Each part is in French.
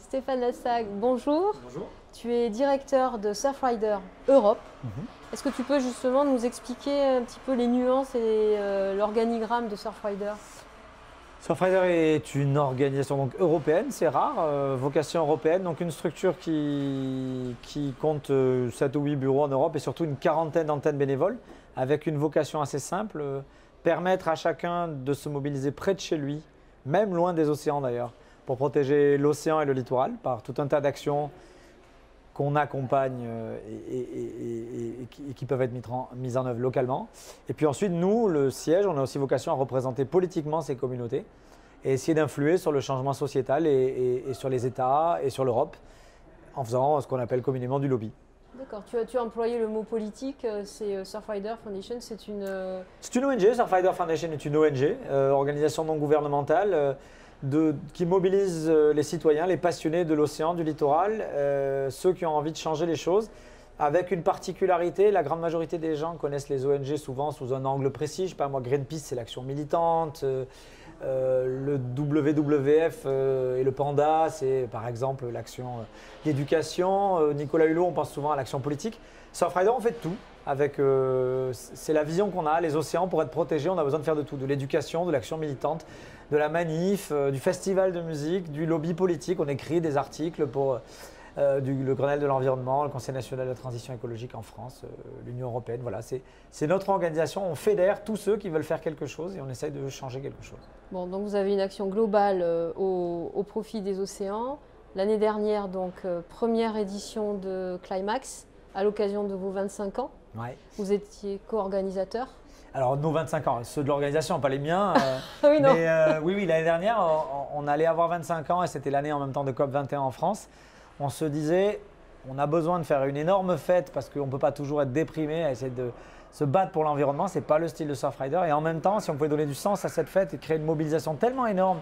Stéphane Lassague, bonjour. Bonjour. Tu es directeur de Surfrider Europe. Mhm. Est-ce que tu peux justement nous expliquer un petit peu les nuances et l'organigramme de Surfrider? Surfrider est une organisation donc européenne, c'est rare, vocation européenne, donc une structure qui compte 7 ou 8 bureaux en Europe et surtout une quarantaine d'antennes bénévoles avec une vocation assez simple, permettre à chacun de se mobiliser près de chez lui, même loin des océans d'ailleurs, pour protéger l'océan et le littoral par tout un tas d'actions qu'on accompagne et qui peuvent être mises en œuvre localement. Et puis ensuite, nous, le siège, on a aussi vocation à représenter politiquement ces communautés et essayer d'influer sur le changement sociétal et sur les États et sur l'Europe en faisant ce qu'on appelle communément du lobby. D'accord, tu as employé le mot politique, c'est Surfrider Foundation, c'est une... C'est une ONG, Surfrider Foundation est une ONG, organisation non gouvernementale, qui mobilise les citoyens, les passionnés de l'océan, du littoral, ceux qui ont envie de changer les choses. Avec une particularité, la grande majorité des gens connaissent les ONG souvent sous un angle précis. Je sais pas moi, Greenpeace, c'est l'action militante. Le WWF et le Panda, c'est par exemple l'action d'éducation. Nicolas Hulot, on pense souvent à l'action politique. Surfrider, on fait de tout. C'est la vision qu'on a. Les océans, pour être protégés, on a besoin de faire de tout. De l'éducation, de l'action militante, de la manif, du festival de musique, du lobby politique. On écrit des articles pour le Grenelle de l'environnement, le Conseil national de la transition écologique en France, l'Union européenne. Voilà, c'est notre organisation. On fédère tous ceux qui veulent faire quelque chose et on essaye de changer quelque chose. Bon, donc vous avez une action globale au profit des océans. L'année dernière, donc, première édition de Climax à l'occasion de vos 25 ans. Ouais. Vous étiez co-organisateur. Alors, nos 25 ans, ceux de l'organisation, pas les miens. Oui, non. Mais oui, l'année dernière, on allait avoir 25 ans et c'était l'année en même temps de COP21 en France. On se disait, on a besoin de faire une énorme fête parce qu'on ne peut pas toujours être déprimé à essayer de se battre pour l'environnement. Ce n'est pas le style de Surfrider. Et en même temps, si on pouvait donner du sens à cette fête et créer une mobilisation tellement énorme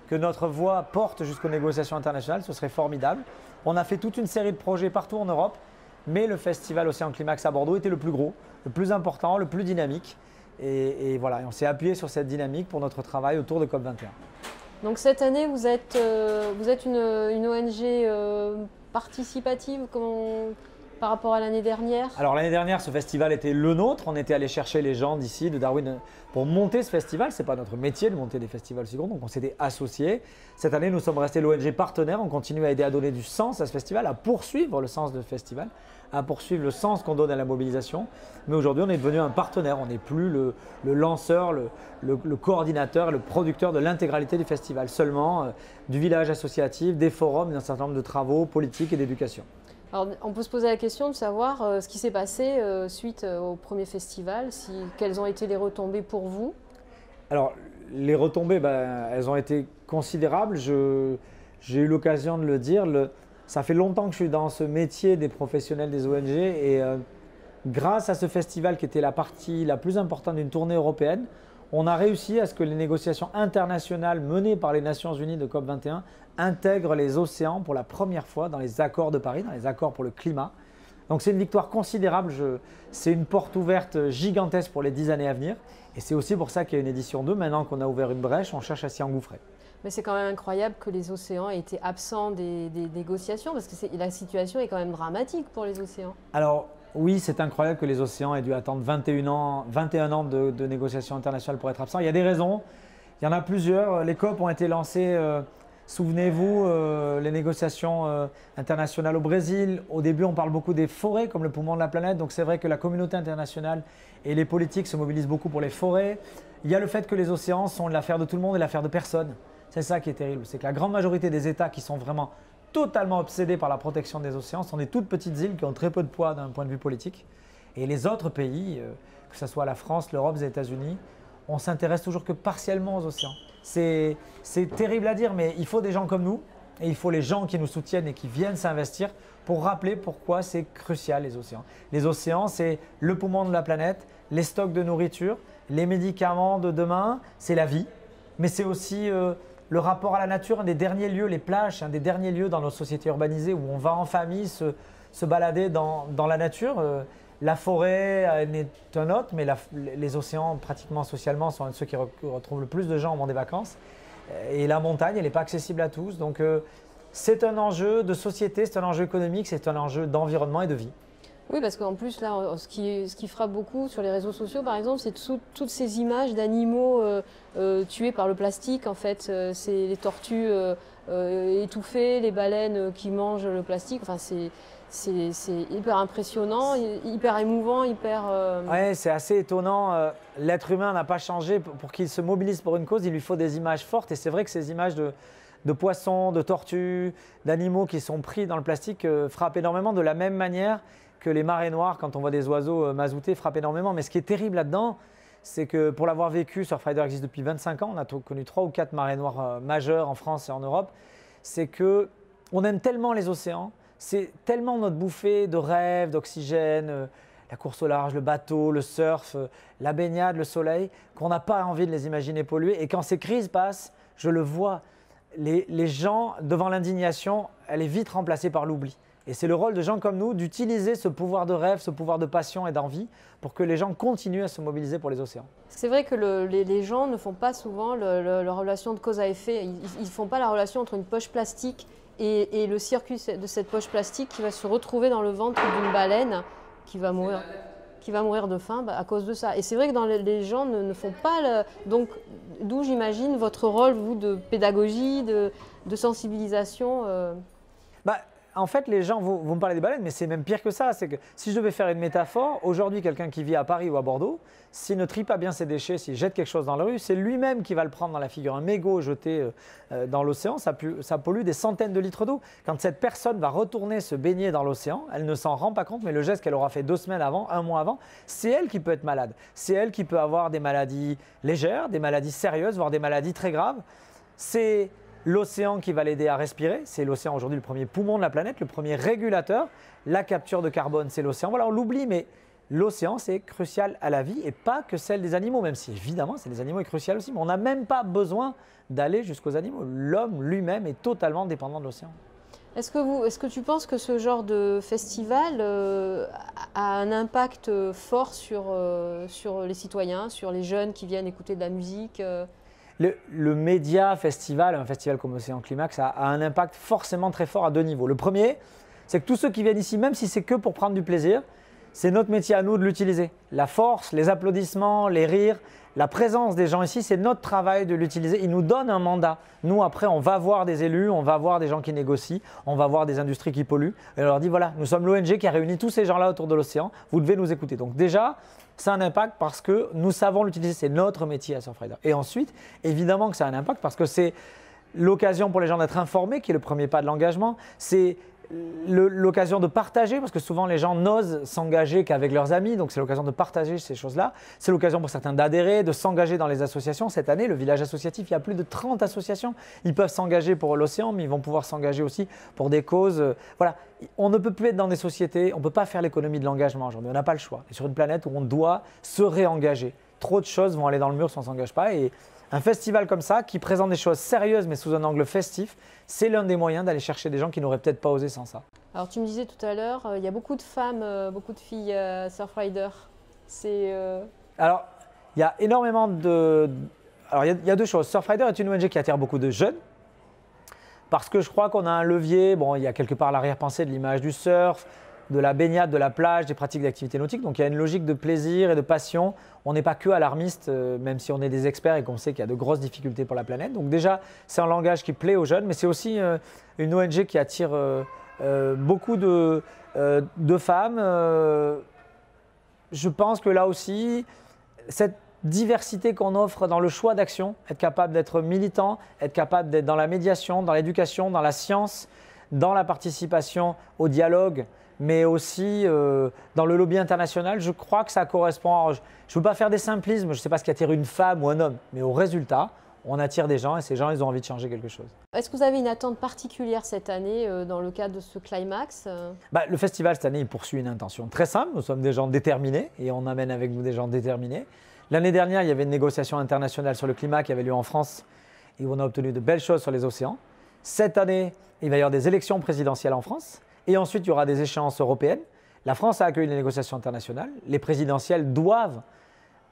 que notre voix porte jusqu'aux négociations internationales, ce serait formidable. On a fait toute une série de projets partout en Europe, mais le festival Océan Climax à Bordeaux était le plus gros, le plus important, le plus dynamique. Et voilà, on s'est appuyé sur cette dynamique pour notre travail autour de COP21. Donc cette année, vous êtes une ONG participative par rapport à l'année dernière? Alors l'année dernière, ce festival était le nôtre. On était allé chercher les gens d'ici, de Darwin, pour monter ce festival. Ce n'est pas notre métier de monter des festivals aussi grands, donc on s'était associés. Cette année, nous sommes restés l'ONG partenaire. On continue à aider à donner du sens à ce festival, à poursuivre le sens de ce festival, à poursuivre le sens qu'on donne à la mobilisation. Mais aujourd'hui, on est devenu un partenaire. On n'est plus le lanceur, le coordinateur et le producteur de l'intégralité du festival, seulement du village associatif, des forums, d'un certain nombre de travaux politiques et d'éducation. Alors, on peut se poser la question de savoir ce qui s'est passé suite au premier festival, quelles ont été les retombées pour vous? Alors, les retombées, elles ont été considérables. J'ai eu l'occasion de le dire. Ça fait longtemps que je suis dans ce métier des professionnels des ONG et grâce à ce festival qui était la partie la plus importante d'une tournée européenne, on a réussi à ce que les négociations internationales menées par les Nations Unies de COP21 intègrent les océans pour la première fois dans les accords de Paris, dans les accords pour le climat. Donc c'est une victoire considérable, c'est une porte ouverte gigantesque pour les 10 années à venir et c'est aussi pour ça qu'il y a une édition 2. Maintenant qu'on a ouvert une brèche, on cherche à s'y engouffrer. Mais c'est quand même incroyable que les océans aient été absents des négociations parce que la situation est quand même dramatique pour les océans. Alors oui, c'est incroyable que les océans aient dû attendre 21 ans de négociations internationales pour être absents. Il y a des raisons, il y en a plusieurs. Les COP ont été lancées, souvenez-vous, les négociations internationales au Brésil. Au début, on parle beaucoup des forêts comme le poumon de la planète. Donc c'est vrai que la communauté internationale et les politiques se mobilisent beaucoup pour les forêts. Il y a le fait que les océans sont l'affaire de tout le monde et l'affaire de personne. C'est ça qui est terrible, c'est que la grande majorité des États qui sont vraiment totalement obsédés par la protection des océans sont des toutes petites îles qui ont très peu de poids d'un point de vue politique. Et les autres pays, que ce soit la France, l'Europe, les États-Unis, on s'intéresse toujours que partiellement aux océans. C'est terrible à dire, mais il faut des gens comme nous et il faut les gens qui nous soutiennent et qui viennent s'investir pour rappeler pourquoi c'est crucial les océans. Les océans, c'est le poumon de la planète, les stocks de nourriture, les médicaments de demain, c'est la vie, mais c'est aussi le rapport à la nature, un des derniers lieux, les plages, un des derniers lieux dans nos sociétés urbanisées où on va en famille se balader dans la nature. La forêt n'est un autre, mais les océans, pratiquement socialement, sont ceux qui retrouvent le plus de gens au moment des vacances. Et la montagne, elle n'est pas accessible à tous. Donc c'est un enjeu de société, c'est un enjeu économique, c'est un enjeu d'environnement et de vie. Oui, parce qu'en plus, là, ce qui frappe beaucoup sur les réseaux sociaux, par exemple, c'est toutes ces images d'animaux tués par le plastique. En fait, c'est les tortues étouffées, les baleines qui mangent le plastique. Enfin, c'est hyper impressionnant, hyper émouvant, hyper… Oui, c'est assez étonnant. L'être humain n'a pas changé. Pour qu'il se mobilise pour une cause, il lui faut des images fortes. Et c'est vrai que ces images de poissons, de tortues, d'animaux qui sont pris dans le plastique frappent énormément de la même manière que les marées noires, quand on voit des oiseaux mazoutés, frappent énormément. Mais ce qui est terrible là-dedans, c'est que pour l'avoir vécu, Surfrider existe depuis 25 ans, on a connu 3 ou 4 marées noires majeures en France et en Europe, c'est qu'on aime tellement les océans, c'est tellement notre bouffée de rêve, d'oxygène, la course au large, le bateau, le surf, la baignade, le soleil, qu'on n'a pas envie de les imaginer polluer. Et quand ces crises passent, je le vois, les gens, devant l'indignation, elle est vite remplacée par l'oubli. Et c'est le rôle de gens comme nous d'utiliser ce pouvoir de rêve, ce pouvoir de passion et d'envie pour que les gens continuent à se mobiliser pour les océans. C'est vrai que les gens ne font pas souvent la relation de cause à effet. Ils ne font pas la relation entre une poche plastique et le circuit de cette poche plastique qui va se retrouver dans le ventre d'une baleine qui va mourir de faim à cause de ça. Et c'est vrai que les gens ne font pas… Donc, d'où j'imagine votre rôle, vous, de pédagogie, de sensibilisation. En fait, les gens, vous me parlez des baleines, mais c'est même pire que ça. C'est que si je devais faire une métaphore, aujourd'hui, quelqu'un qui vit à Paris ou à Bordeaux, s'il ne trie pas bien ses déchets, s'il jette quelque chose dans la rue, c'est lui-même qui va le prendre dans la figure. Un mégot jeté dans l'océan, ça pollue des centaines de litres d'eau. Quand cette personne va retourner se baigner dans l'océan, elle ne s'en rend pas compte, mais le geste qu'elle aura fait 2 semaines avant, 1 mois avant, c'est elle qui peut être malade. C'est elle qui peut avoir des maladies légères, des maladies sérieuses, voire des maladies très graves. C'est l'océan qui va l'aider à respirer, c'est l'océan aujourd'hui le premier poumon de la planète, le premier régulateur. La capture de carbone, c'est l'océan. Voilà, on l'oublie, mais l'océan, c'est crucial à la vie et pas que celle des animaux, même si évidemment, c'est des animaux est crucial aussi. Mais on n'a même pas besoin d'aller jusqu'aux animaux. L'homme lui-même est totalement dépendant de l'océan. Est-ce que tu penses que ce genre de festival a un impact fort sur les citoyens, sur les jeunes qui viennent écouter de la musique Le média festival, un festival comme Océan Climax, a un impact forcément très fort à 2 niveaux. Le premier, c'est que tous ceux qui viennent ici, même si c'est que pour prendre du plaisir, c'est notre métier à nous de l'utiliser. La force, les applaudissements, les rires, la présence des gens ici, c'est notre travail de l'utiliser. Ils nous donnent un mandat. Nous, après, on va voir des élus, on va voir des gens qui négocient, on va voir des industries qui polluent. Et on leur dit, voilà, nous sommes l'ONG qui a réuni tous ces gens-là autour de l'océan. Vous devez nous écouter. Donc déjà, ça a un impact parce que nous savons l'utiliser. C'est notre métier à Surfrider. Et ensuite, évidemment que ça a un impact parce que c'est l'occasion pour les gens d'être informés, qui est le premier pas de l'engagement. C'est l'occasion de partager, parce que souvent les gens n'osent s'engager qu'avec leurs amis, donc c'est l'occasion de partager ces choses-là. C'est l'occasion pour certains d'adhérer, de s'engager dans les associations. Cette année, le village associatif, il y a plus de 30 associations. Ils peuvent s'engager pour l'océan, mais ils vont pouvoir s'engager aussi pour des causes. Voilà, on ne peut plus être dans des sociétés, on ne peut pas faire l'économie de l'engagement aujourd'hui, on n'a pas le choix. Et sur une planète où on doit se réengager. Trop de choses vont aller dans le mur si on ne s'engage pas. Et un festival comme ça, qui présente des choses sérieuses mais sous un angle festif, c'est l'un des moyens d'aller chercher des gens qui n'auraient peut-être pas osé sans ça. Alors tu me disais tout à l'heure, il y a beaucoup de femmes, beaucoup de filles Surfrider. Alors, il y a énormément de… Alors, il y a 2 choses. Surfrider est une ONG qui attire beaucoup de jeunes parce que je crois qu'on a un levier. Bon, il y a quelque part l'arrière-pensée de l'image du surf, de la baignade, de la plage, des pratiques d'activité nautique. Donc il y a une logique de plaisir et de passion. On n'est pas que alarmiste, même si on est des experts et qu'on sait qu'il y a de grosses difficultés pour la planète. Donc déjà, c'est un langage qui plaît aux jeunes, mais c'est aussi une ONG qui attire beaucoup de femmes. Je pense que là aussi, cette diversité qu'on offre dans le choix d'action, être capable d'être militant, être capable d'être dans la médiation, dans l'éducation, dans la science, dans la participation au dialogue, mais aussi dans le lobby international, je crois que ça correspond. Je ne veux pas faire des simplismes, je ne sais pas ce qui attire une femme ou un homme, mais au résultat, on attire des gens et ces gens, ils ont envie de changer quelque chose. Est-ce que vous avez une attente particulière cette année dans le cadre de ce Climax Le festival cette année, il poursuit une intention très simple. Nous sommes des gens déterminés et on amène avec nous des gens déterminés. L'année dernière, il y avait une négociation internationale sur le climat qui avait lieu en France et où on a obtenu de belles choses sur les océans. Cette année, il va y avoir des élections présidentielles en France. Et ensuite, il y aura des échéances européennes. La France a accueilli les négociations internationales. Les présidentielles doivent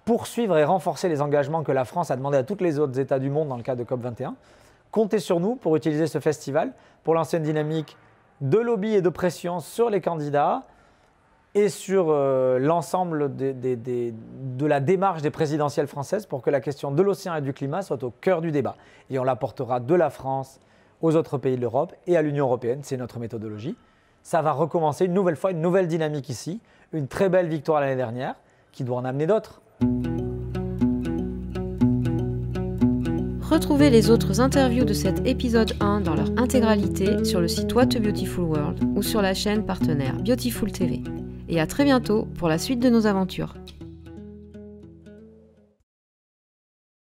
poursuivre et renforcer les engagements que la France a demandé à tous les autres États du monde dans le cadre de COP21. comptez sur nous pour utiliser ce festival, pour lancer une dynamique de lobby et de pression sur les candidats et sur l'ensemble de la démarche des présidentielles françaises pour que la question de l'océan et du climat soit au cœur du débat. Et on l'apportera de la France aux autres pays de l'Europe et à l'Union européenne, c'est notre méthodologie. Ça va recommencer une nouvelle fois, une nouvelle dynamique ici, une très belle victoire l'année dernière qui doit en amener d'autres. Retrouvez les autres interviews de cet épisode 1 dans leur intégralité sur le site What a Beautiful World ou sur la chaîne partenaire Beautiful TV. Et à très bientôt pour la suite de nos aventures.